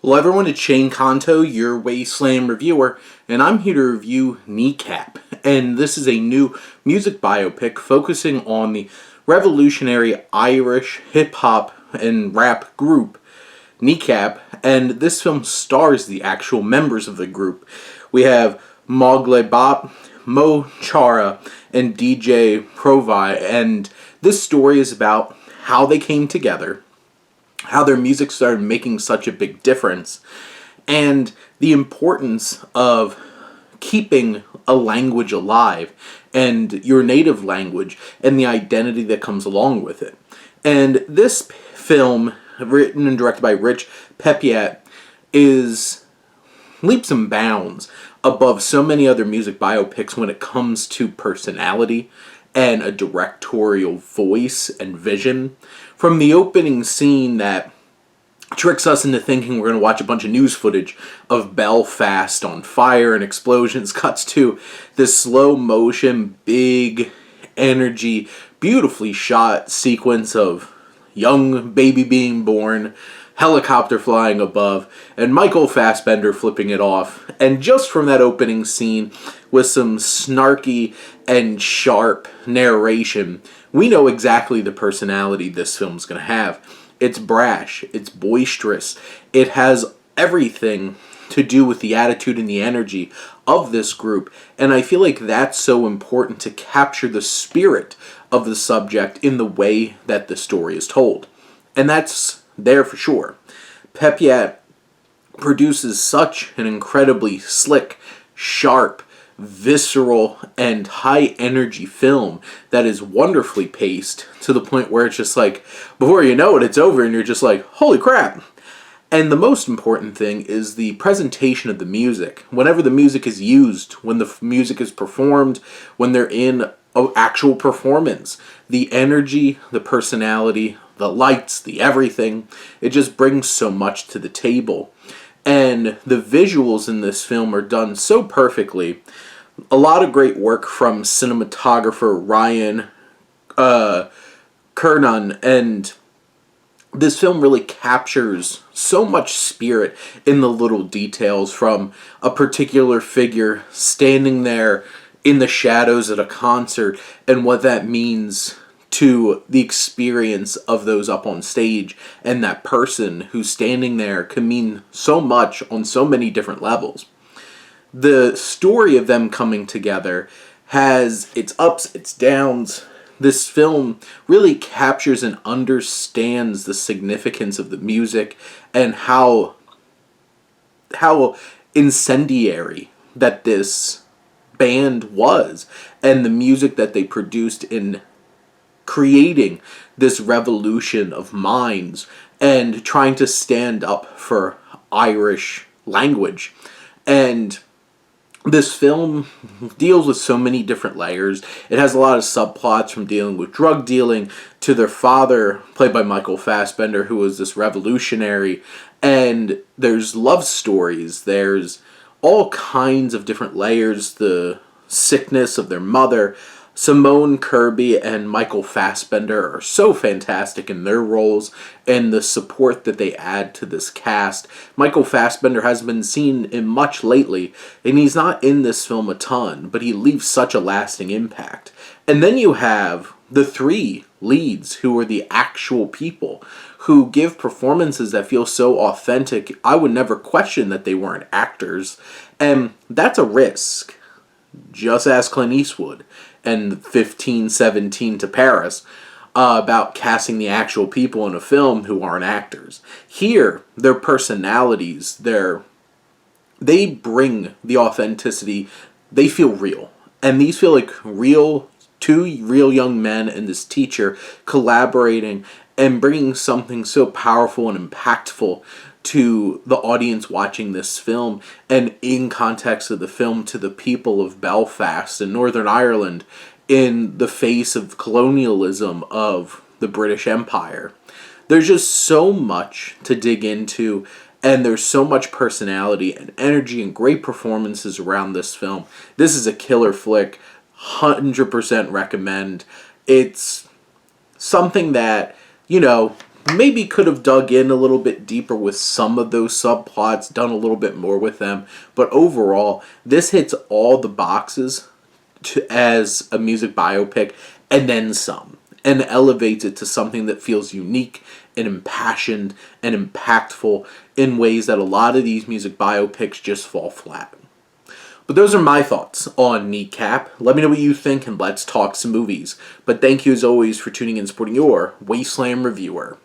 Hello everyone, it's Shane Kanto, your Wasteland reviewer, and I'm here to review Kneecap. And this is a new music biopic focusing on the revolutionary Irish hip-hop and rap group Kneecap, and this film stars the actual members of the group. We have Mogle Bop, Mo Chara, and DJ Provi, and this story is about how they came together, how their music started making such a big difference, and the importance of keeping a language alive and your native language and the identity that comes along with it. And this film, written and directed by Rich Pepiat, is leaps and bounds above so many other music biopics when it comes to personality and a directorial voice and vision. From the opening scene that tricks us into thinking we're going to watch a bunch of news footage of Belfast on fire and explosions, cuts to this slow motion, big energy, beautifully shot sequence of young baby being born, helicopter flying above, and Michael Fassbender flipping it off. And just from that opening scene, with some snarky and sharp narration, we know exactly the personality this film's going to have. It's brash, it's boisterous, it has everything to do with the attitude and the energy of this group, and I feel like that's so important to capture the spirit of the subject in the way that the story is told. And that's there for sure. Pepiat produces such an incredibly slick, sharp, visceral, and high energy film that is wonderfully paced to the point where it's just like, before you know it, it's over and you're just like, holy crap. And the most important thing is the presentation of the music. Whenever the music is used, when the music is performed, when they're in an actual performance, the energy, the personality, the lights, the everything, it just brings so much to the table. And the visuals in this film are done so perfectly. A lot of great work from cinematographer Ryan Kernan, and this film really captures so much spirit in the little details, from a particular figure standing there in the shadows at a concert and what that means to the experience of those up on stage, and that person who's standing there can mean so much on so many different levels. The story of them coming together has its ups, its downs. This film really captures and understands the significance of the music and how incendiary that this band was, and the music that they produced in creating this revolution of minds and trying to stand up for Irish language. And this film deals with so many different layers. It has a lot of subplots, from dealing with drug dealing to their father, played by Michael Fassbender, who was this revolutionary. And there's love stories. There's all kinds of different layers. The sickness of their mother. Simone Kirby and Michael Fassbender are so fantastic in their roles, and the support that they add to this cast. Michael Fassbender hasn't been seen in much lately, and he's not in this film a ton, but he leaves such a lasting impact. And then you have the three leads, who are the actual people, who give performances that feel so authentic. I would never question that they weren't actors, and that's a risk. Just ask Clint Eastwood and 1517 to Paris about casting the actual people in a film who aren't actors. Here, their personalities, they bring the authenticity. They feel real. And these feel like two real young men and this teacher collaborating and bringing something so powerful and impactful to the audience watching this film, and in context of the film, to the people of Belfast and Northern Ireland in the face of colonialism of the British Empire. There's just so much to dig into, and there's so much personality and energy and great performances around this film. This is a killer flick. 100% recommend. It's something that, maybe could have dug in a little bit deeper with some of those subplots, done a little bit more with them. But overall, this hits all the boxes as a music biopic, and then some, and elevates it to something that feels unique and impassioned and impactful in ways that a lot of these music biopics just fall flat. But those are my thoughts on Kneecap. Let me know what you think, and let's talk some movies. But thank you as always for tuning in and supporting your Wasteland reviewer.